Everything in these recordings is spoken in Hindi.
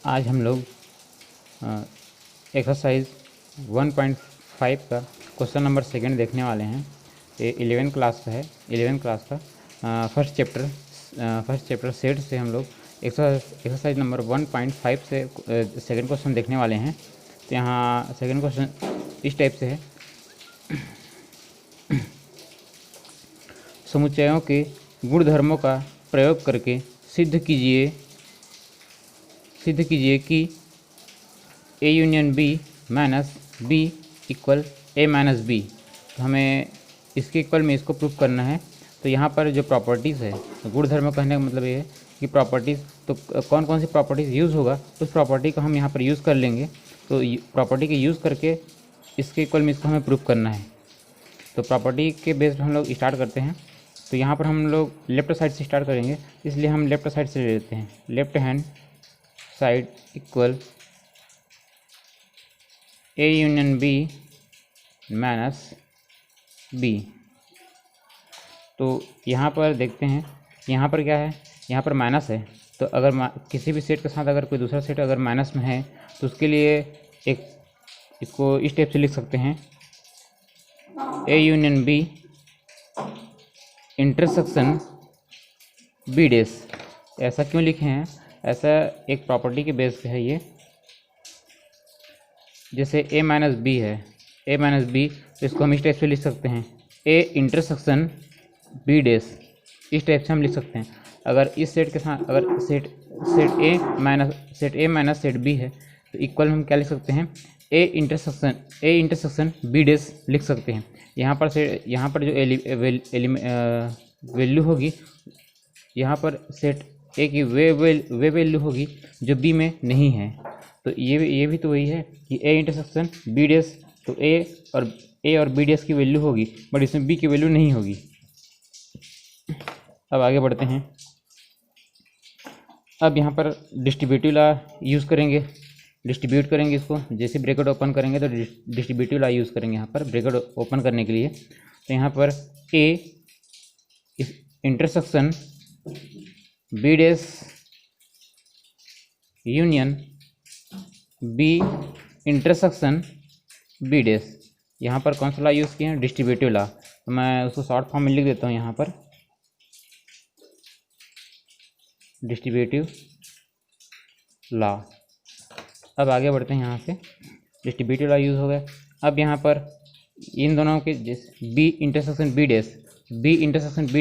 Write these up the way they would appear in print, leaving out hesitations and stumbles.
आज हम लोग एक्सरसाइज 1.5 का क्वेश्चन नंबर सेकंड देखने वाले हैं। ये 11 क्लास का है। 11 क्लास का फर्स्ट चैप्टर सेट से हम लोग एक्सरसाइज नंबर 1.5 से सेकंड क्वेश्चन देखने वाले हैं। तो यहाँ सेकंड क्वेश्चन इस टाइप से है। समुच्चयों के गुणधर्मों का प्रयोग करके सिद्ध कीजिए कि A union B minus B equal A minus B। तो हमें इसके इक्वल में इसको प्रूफ करना है। तो यहाँ पर जो प्रॉपर्टीज़ है, गुणधर्म कहने का मतलब ये है कि प्रॉपर्टीज़, तो कौन कौन सी प्रॉपर्टीज़ यूज़ होगा उस प्रॉपर्टी को हम यहाँ पर यूज़ कर लेंगे। तो प्रॉपर्टी के यूज़ करके इसके इक्वल में इसको हमें प्रूफ करना है। तो प्रॉपर्टी के बेस पर हम लोग स्टार्ट करते हैं। तो यहाँ पर हम लोग लेफ्ट साइड से स्टार्ट करेंगे, इसलिए हम लेफ्ट साइड से ले लेते हैं। Left hand side equal A union B minus B। तो यहाँ पर देखते हैं, यहाँ पर क्या है, यहाँ पर माइनस है। तो अगर किसी भी सेट के साथ अगर कोई दूसरा सेट अगर माइनस में है तो उसके लिए इसको इस टाइप से लिख सकते हैं, A union B intersection B dash. ऐसा क्यों लिखे हैं? ऐसा एक प्रॉपर्टी के बेस पे है ये। जैसे A माइनस B है, A माइनस B, तो इसको हम इस टाइप से लिख सकते हैं, A इंटरसेक्शन B डैश। इस टाइप से हम लिख सकते हैं। अगर इस सेट के साथ अगर set A minus set B है तो इक्वल हम क्या लिख सकते हैं, A इंटरसेक्शन B डैश लिख सकते हैं। यहाँ पर जो वैल्यू होगी, यहाँ पर सेट A की वे वैल्यू होगी जो B में नहीं है। तो ये भी तो वही है कि A इंटरसेक्शन B डैश, तो A और B डैश की वैल्यू होगी, बट इसमें B की वैल्यू नहीं होगी। अब आगे बढ़ते हैं। अब यहाँ पर डिस्ट्रीब्यूटिव लॉ यूज़ करेंगे, डिस्ट्रीब्यूट करेंगे इसको। जैसे ब्रैकेट ओपन करेंगे तो डिस्ट्रीब्यूटिव लॉ यूज़ करेंगे यहाँ पर ब्रैकेट ओपन करने के लिए। तो यहाँ पर A intersection B dash union B intersection B dash. यहाँ पर कौन सा लॉ यूज़ किए हैं? Distributive law. तो मैं उसको शॉर्ट फॉर्म में लिख देता हूँ यहाँ पर, डिस्ट्रीब्यूटिव लॉ। अब आगे बढ़ते हैं। यहाँ से डिस्ट्रीब्यूटिव लॉ यूज़ हो गया। अब यहाँ पर इन दोनों के B इंटरसेक्शन B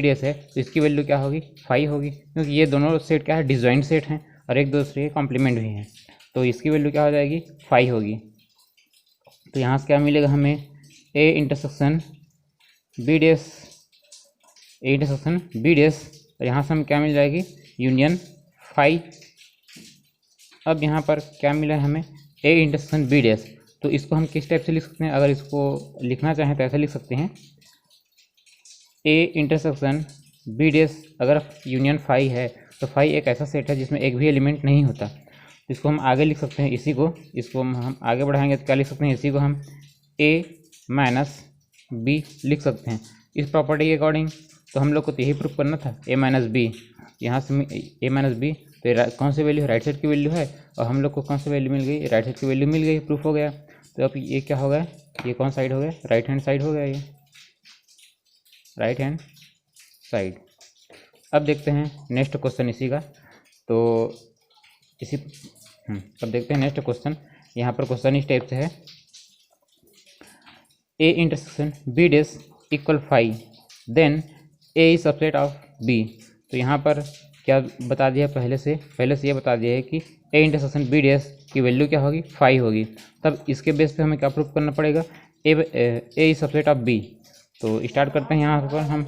डैश है, तो इसकी वैल्यू क्या होगी? 5 होगी, क्योंकि ये दोनों सेट क्या है, डिसजॉइंट सेट हैं और एक दूसरे के कॉम्प्लीमेंट भी हैं। तो इसकी वैल्यू क्या हो जाएगी? 5 होगी। तो यहाँ से क्या मिलेगा हमें? A इंटरसेक्शन B डैश, और यहाँ से हम क्या मिल जाएगी? यूनियन 5। अब यहाँ पर क्या मिला है हमें? A intersection B dash. तो इसको हम किस टाइप से लिख सकते हैं? अगर इसको लिखना चाहें तो ऐसे लिख सकते हैं, A इंटरसेक्शन B डैश अगर यूनियन 5 है तो 5 एक ऐसा सेट है जिसमें एक भी एलिमेंट नहीं होता। इसको हम आगे लिख सकते हैं, इसको हम आगे बढ़ाएंगे तो क्या लिख सकते हैं? इसी को हम A माइनस B लिख सकते हैं इस प्रॉपर्टी के अकॉर्डिंग। तो हम लोग को तो यही प्रूफ करना था, A माइनस B। यहाँ से A माइनस B, तो कौन सी वैल्यू है? राइट साइड की वैल्यू है, और हम लोग को कौन सी वैल्यू मिल गई? राइट साइड की वैल्यू मिल गई, प्रूफ हो गया। तो अब ये क्या हो गया? ये कौन साइड हो गया? राइट हैंड साइड हो गया, ये राइट हैंड साइड। अब देखते हैं नेक्स्ट क्वेश्चन इसी का। तो अब देखते हैं नेक्स्ट क्वेश्चन। यहाँ पर क्वेश्चन इस टाइप से है, A intersection B dash equal 5, then A is subset of B। तो यहाँ पर क्या बता दिया? पहले से ये बता दिया है कि A इंटरसेक्शन B डैश की वैल्यू क्या होगी? 5 होगी। तब इसके बेस पे हमें क्या प्रूफ करना पड़ेगा? A is subset of B। तो स्टार्ट करते हैं यहाँ पर हम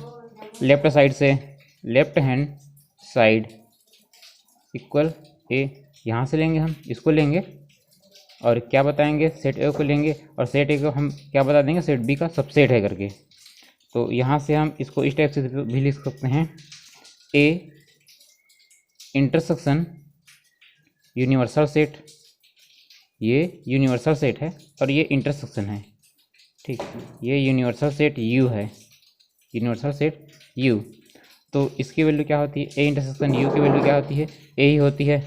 लेफ्ट साइड से, left hand side equal A। यहाँ से लेंगे, हम इसको लेंगे और क्या बताएंगे? सेट A को लेंगे, और सेट A को हम क्या बता देंगे? सेट B का सबसेट है करके। तो यहाँ से हम इसको इस टाइप से भी लिख सकते हैं, A इंटरसेक्शन यूनिवर्सल सेट, ये यूनिवर्सल सेट है और ये इंटरसेक्शन है, ठीक। ये यूनिवर्सल सेट U है, यूनिवर्सल सेट U। तो इसकी वैल्यू क्या होती है? A इंटरसेक्शन U की वैल्यू क्या होती है? A ही होती है।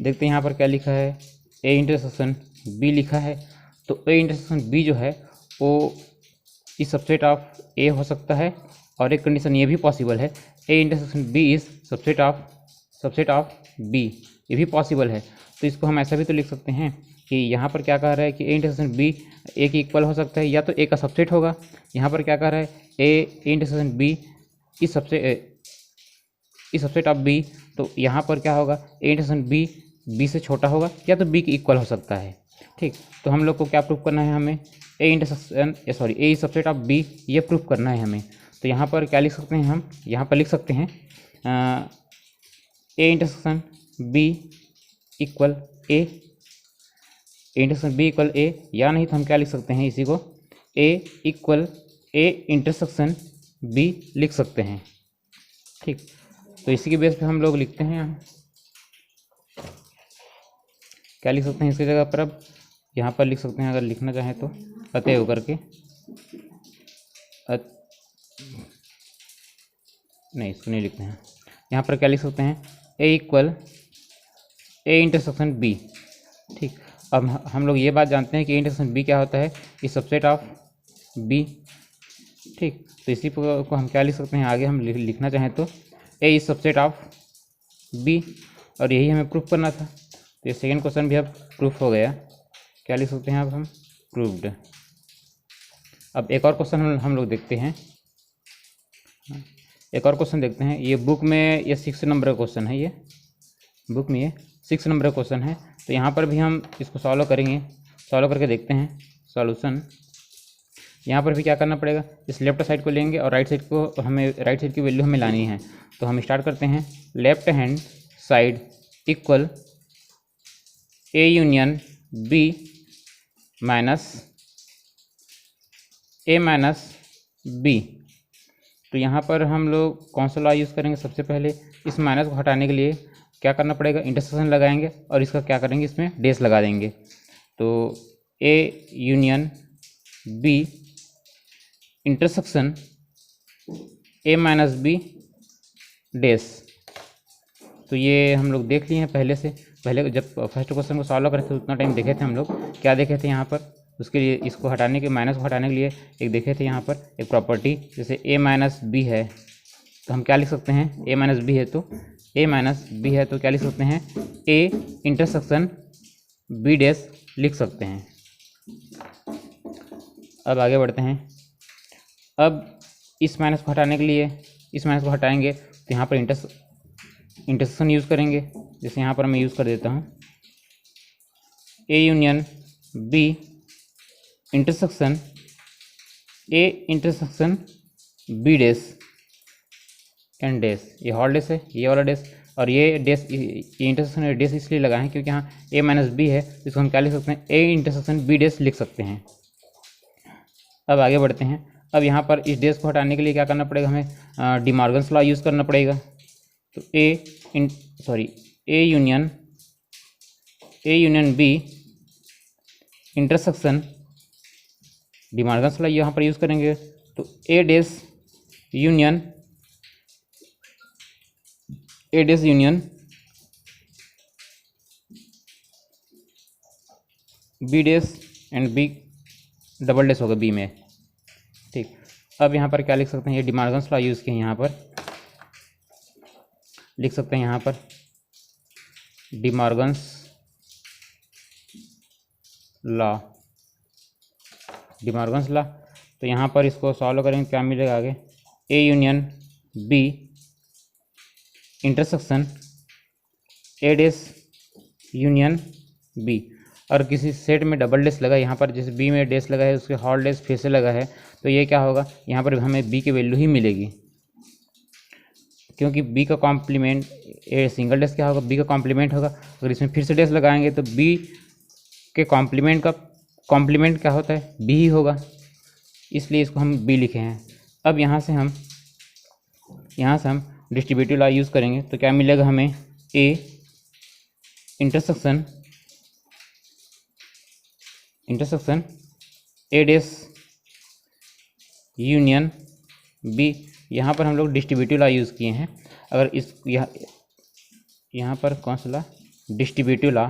देखते हैं यहाँ पर क्या लिखा है, ए इंटरसेक्शन बी लिखा है। तो ए इंटरसेक्शन बी जो है वो इस सबसेट ऑफ ए हो सकता है, और एक कंडीशन ये भी पॉसिबल है, A intersection B is subset of B, ये भी पॉसिबल है। तो इसको हम ऐसा भी तो लिख सकते हैं कि यहाँ पर क्या कह रहा है कि ए इंटरसेक्शन बी ए के इक्वल हो सकता है, या तो ए का सबसेट होगा। यहाँ पर क्या कह रहा है, ए इंटरसेक्शन बी इस सबसेट ऑफ बी, तो यहाँ पर क्या होगा, ए इंटरसेक्शन बी बी से छोटा होगा या तो बी के इक्वल हो सकता है। ठीक, तो हम लोग को क्या प्रूफ करना है, हमें ए इस सबसेट ऑफ बी, ये प्रूफ करना है हमें। तो यहाँ पर क्या लिख सकते हैं, हम यहाँ पर लिख सकते हैं A intersection B equal A intersection B equal A, या नहीं तो हम क्या लिख सकते हैं, इसी को ए इक्वल ए इंटरसेक्शन बी लिख सकते हैं। ठीक, तो इसी के बेस पे हम लोग लिखते हैं, क्या लिख सकते हैं इसकी जगह पर, अब यहाँ पर लिख सकते हैं, अगर लिखना चाहें तो अतएव करके नहीं, इसको नहीं लिखते हैं। यहाँ पर क्या लिख सकते हैं, ए इक्वल ए इंटरसेक्शन बी। ठीक, अब हम लोग ये बात जानते हैं कि इंटरसेक्शन बी क्या होता है, इस सबसेट ऑफ बी। ठीक, तो इसी को हम क्या लिख सकते हैं, आगे हम लिखना चाहें तो ए इस सबसेट ऑफ बी, और यही हमें प्रूफ करना था। तो ये सेकेंड क्वेश्चन भी अब प्रूफ हो गया। क्या लिख सकते हैं अब हम, प्रूव्ड। अब एक और क्वेश्चन हम लोग देखते हैं, एक और क्वेश्चन देखते हैं। ये बुक में ये 6 नंबर का क्वेश्चन है, ये बुक में ये 6 नंबर का क्वेश्चन है। तो यहाँ पर भी हम इसको सॉल्व करेंगे, सॉल्व करके देखते हैं सॉल्यूशन। यहाँ पर भी क्या करना पड़ेगा, इस लेफ्ट साइड को लेंगे और राइट साइड को राइट साइड की वैल्यू हमें लानी है। तो हम स्टार्ट करते हैं, left hand side equal A union B minus A minus B. तो यहाँ पर हम लोग कौन सा लॉ यूज़ करेंगे, सबसे पहले इस माइनस को हटाने के लिए क्या करना पड़ेगा, इंटरसेक्शन लगाएंगे और इसका क्या करेंगे, इसमें डेस लगा देंगे। तो A union B intersection A minus B dash. तो ये हम लोग देख लिए हैं पहले से, पहले जब फर्स्ट क्वेश्चन को सॉल्व करे थे उतना टाइम देखे थे हम लोग, क्या देखे थे यहाँ पर, उसके लिए इसको हटाने के, माइनस को हटाने के लिए एक देखे थे यहाँ पर एक प्रॉपर्टी, जैसे ए माइनस बी है तो हम क्या लिख सकते हैं, ए माइनस बी है तो क्या लिख सकते हैं, ए इंटरसेक्शन बी डेस लिख सकते हैं। अब आगे बढ़ते हैं। अब इस माइनस को हटाने के लिए इस माइनस को हटाएंगे तो यहाँ पर इंटरसेक्शन यूज़ करेंगे, जैसे यहाँ पर मैं यूज़ कर देता हूँ, A union B intersection A intersection B dash and dash. ये हॉल डेस है, ये वाला डेस, और ये डेस, ये इंटरसेक्शन डेस इसलिए लगा है क्योंकि यहाँ ए माइनस बी है, तो इसको हम क्या लिख सकते हैं, ए इंटरसेक्शन बी डेस लिख सकते हैं। अब आगे बढ़ते हैं। अब यहाँ पर इस डेस को हटाने के लिए क्या करना पड़ेगा, हमें डी मॉर्गन्स लॉ यूज़ करना पड़ेगा। तो A union B intersection De Morgan's law यहाँ पर यूज़ करेंगे, तो A dash union B dash and B double dash होगा बी में। ठीक, अब यहाँ पर क्या लिख सकते हैं, ये डी मॉर्गन्स लॉ यूज़ किए, यहाँ पर लिख सकते हैं, यहाँ पर डी मॉर्गन्स लॉ। तो यहाँ पर इसको सॉल्व करेंगे, क्या मिलेगा आगे, A union B intersection A dash union B, और किसी सेट में डबल डेस लगा, यहाँ पर जैसे बी में डेस लगा है उसके हॉल डेस फिर से लगा है, तो ये क्या होगा, यहाँ पर हमें बी की वैल्यू ही मिलेगी, क्योंकि बी का कॉम्प्लीमेंट, ए सिंगल डेस क्या होगा, बी का कॉम्प्लीमेंट होगा। अगर इसमें फिर से डेस लगाएंगे तो बी के कॉम्प्लीमेंट का कॉम्प्लीमेंट क्या होता है, बी ही होगा, इसलिए इसको हम बी लिखे हैं। अब यहाँ से हम डिस्ट्रीब्यूटिव लॉ यूज़ करेंगे, तो क्या मिलेगा हमें, A intersection A dash union B. यहाँ पर हम लोग डिस्ट्रीब्यूटिव लॉ यूज़ किए हैं। अगर इस यहाँ पर कौन सा लॉ, डिस्ट्रीब्यूटिव लॉ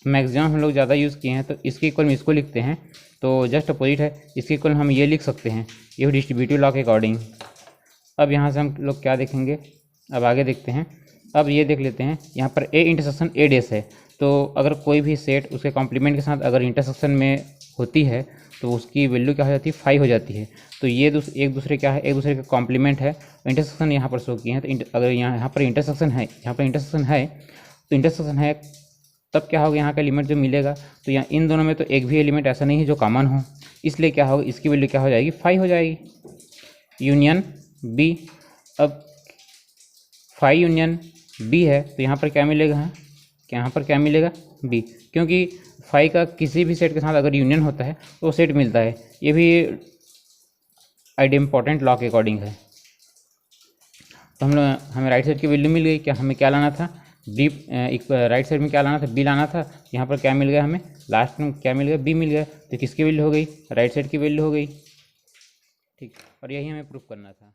मैक्सिमम हम लोग ज़्यादा यूज़ किए हैं, तो इसके इक्वल में इसको लिखते हैं, तो जस्ट अपोजिट है, इसके इक्वल हम ये लिख सकते हैं, ये डिस्ट्रीब्यूटिव लॉ के अकॉर्डिंग। अब यहाँ से हम लोग क्या देखेंगे, अब आगे देखते हैं। अब ये देख लेते हैं, यहाँ पर ए इंटरसेक्शन ए डैश है, तो अगर कोई भी सेट उसके कॉम्प्लीमेंट के साथ अगर इंटरसेक्शन में होती है तो उसकी वैल्यू क्या हो जाती है, 5 हो जाती है। तो ये एक दूसरे क्या है, एक दूसरे का कॉम्प्लीमेंट है। इंटरसेक्शन यहाँ पर शो किए हैं, तो अगर यहाँ पर इंटरसेक्शन है, यहाँ पर इंटरसेक्शन है, तो इंटरसेक्शन है तब क्या होगा, यहाँ का एलिमेंट जो मिलेगा, तो यहाँ इन दोनों में तो एक भी एलिमेंट ऐसा नहीं है जो कॉमन हो, इसलिए क्या होगा, इसकी वैल्यू क्या हो जाएगी, 5 हो जाएगी। यूनियन बी, अब 5 यूनियन बी है, तो यहाँ पर क्या मिलेगा, यहाँ पर क्या मिलेगा, बी, क्योंकि 5 का किसी भी सेट के साथ अगर यूनियन होता है तो सेट मिलता है। ये भी आइडेम्पोर्टेंट लॉ के अकॉर्डिंग है। तो हमें राइट साइड की वैल्यू मिल गई, क्या हमें क्या लाना था, बी, राइट साइड में क्या लाना था, बी लाना था, यहाँ पर क्या मिल गया, हमें लास्ट में क्या मिल गया, बी मिल गया। तो किसकी वैल्यू हो गई, राइट साइड की वैल्यू हो गई, ठीक। और यही हमें प्रूफ करना था।